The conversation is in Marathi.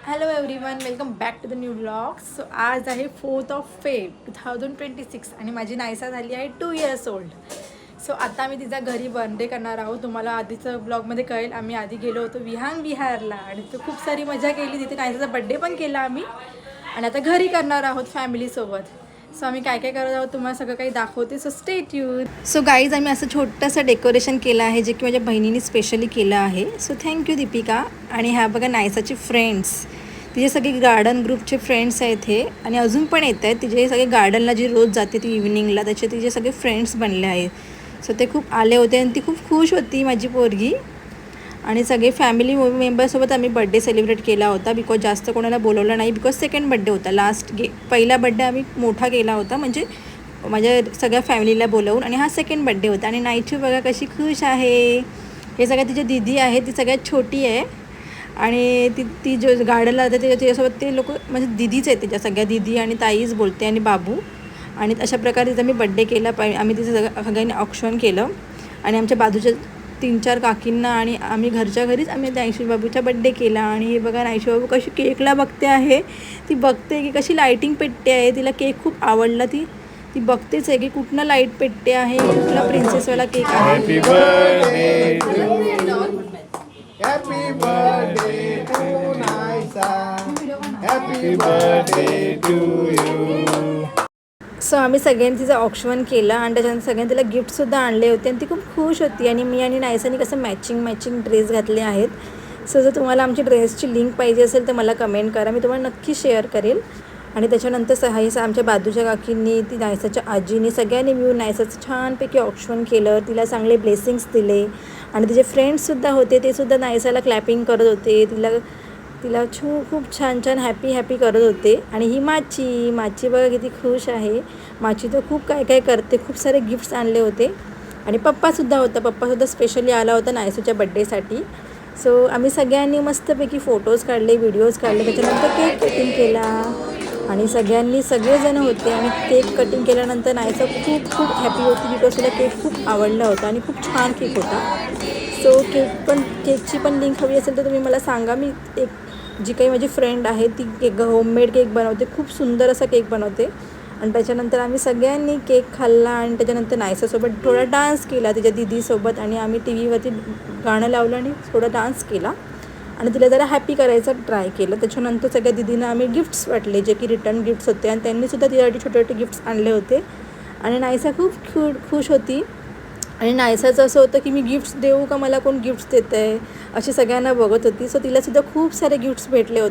Hello everyone, welcome back to the new blog. So आज आहे 4th ऑफ फेब 2026 आणि माझी नायसा झाली आहे 2 इयर्स ओल्ड. सो आता आम्ही तिचा घरी बर्थडे करणार आहोत. तुम्हाला आधीचं ब्लॉगमध्ये कळेल, आम्ही आधी गेलो होतो विहारला आणि तिथे खूप सारी मजा केली. तिथे नायसाचा बड्डे पण केला आम्ही आणि आता घरी करणार आहोत फॅमिलीसोबत. सो आम्ही काय काय करत आहोत तुम्हाला सगळं काही दाखवते. So stay tune. So guys, आम्ही असं छोटंसं डेकोरेशन केलं आहे जे की माझ्या बहिणीने स्पेशली केलं आहे. So thank you Deepika. आणि ह्या बघा नायसाचे फ्रेंड्स, तिचे सगळे गार्डन ग्रुपचे फ्रेंड्स आहेत हे आणि अजून पण येत आहेत. तिचे सगळे गार्डनला जी रोज जाते ती इव्हिनिंगला, त्याचे तिचे सगळे फ्रेंड्स बनले आहेत. सो ते खूप आले होते आणि ती खूप खुश होती माझी पोरगी. आणि सगळे फॅमिली मेंबरसोबत आम्ही बड्डे सेलिब्रेट केला होता. बिकॉज जास्त कोणाला बोलवलं नाही, बिकॉज सेकंड बड्डे होता. पहिला बड्डे आम्ही मोठा केला होता, म्हणजे माझ्या सगळ्या फॅमिलीला बोलवून. आणि हा सेकंड बड्डे होता. आणि नाईची बघा कशी खुश आहे. हे सगळ्या तिची दीदी आहे, ती सगळ्यात छोटी आहे. आणि ती जो गार्डनला जाते त्याच्यासोबत ते लोक म्हणजे दीदीच आहेत, त्याच्या सगळ्या दीदी आणि ताईच बोलते आणि बाबू. आणि अशा प्रकारे तिचा मी बड्डे केला. आम्ही तिचं सगळ्यांनी ऑक्शन केलं. आणि आमच्या बाजूच्या 3-4 काकींना आणि आम्ही घरच्या घरीच आम्ही नायशी बाबूचा बड्डे केला. आणि हे बघा नायशी बाबू कशी केकला बघते आहे. ती बघते की कशी लाईटिंग पेटते आहे. तिला केक खूप आवडला. ती बघतेच आहे की कुठनं लाईट पेटते आहे, कुठला प्रिन्सेसवाला केक आहे. Happy birthday to Naisa. Happy birthday to you. So आम्ही सगळ्यांनी तिचं ऑक्शन केलं आणि त्याच्यानंतर सगळ्यांनी तिला गिफ्टसुद्धा आणले होते आणि ती खूप खुश होती. आणि मी आणि नायसानी कसं मॅचिंग ड्रेस घातले आहेत. सो जर तुम्हाला आमची ड्रेसची लिंक पाहिजे असेल तर मला कमेंट करा, मी तुम्हाला नक्की शेअर करेल. आणि त्याच्यानंतर आमच्या बाजूच्या काकींनी, ती नायसाच्या आजीनी, सगळ्यांनी मिळून नायसाचं छानपैकी ऑक्शन केलं. तिला चांगले ब्लेसिंग्स दिले. आणि तिचे फ्रेंड्ससुद्धा होते, ते सुद्धा नायसाला क्लॅपिंग करत होते. तिला खूप छान हॅपी करत होते. आणि ही माची बघा किती खुश आहे. माची तर खूप काय करते. खूप सारे गिफ्ट्स आणले होते. आणि पप्पासुद्धा होता. पप्पासुद्धा स्पेशली आला होता नायसूच्या बड्डेसाठी. सो आम्ही सगळ्यांनी मस्तपैकी फोटोज काढले, व्हिडिओज काढले. त्याच्यानंतर केक कटिंग केला आणि सगळेजण होते. आणि केक कटिंग केल्यानंतर नायसा खूप हॅपी होती, बिकॉज तिला केक खूप आवडला होता आणि खूप छान केक होता. सो केकची पण लिंक हवी असेल तर तुम्ही मला सांगा. मी जी काही माझी फ्रेंड आहे ती होममेड केक बनवते, खूप सुंदर असा केक बनवते. आणि त्याच्यानंतर आम्ही सगळ्यांनी केक खाल्ला आणि त्याच्यानंतर नायसासोबत थोडा डान्स केला तिच्या दीदीसोबत. आणि आम्ही टी व्हीवरती गाणं लावलं आणि थोडा डान्स केला आणि तिला जरा हॅपी करायचं ट्राय केलं. त्याच्यानंतर सगळ्या दीदींना आम्ही गिफ्ट्स वाटले, जे की रिटर्न गिफ्ट्स होते. आणि त्यांनीसुद्धा तिच्यासाठी छोटे गिफ्ट्स आणले होते. आणि नायसा खूप खुश होती. आणि नायसाचं असं होतं की मी गिफ्ट्स देऊ का, मला कोण गिफ्ट्स देतं आहे, अशी सगळ्यांना बघत होती. सो तिलासुद्धा खूप सारे गिफ्ट्स भेटले होते.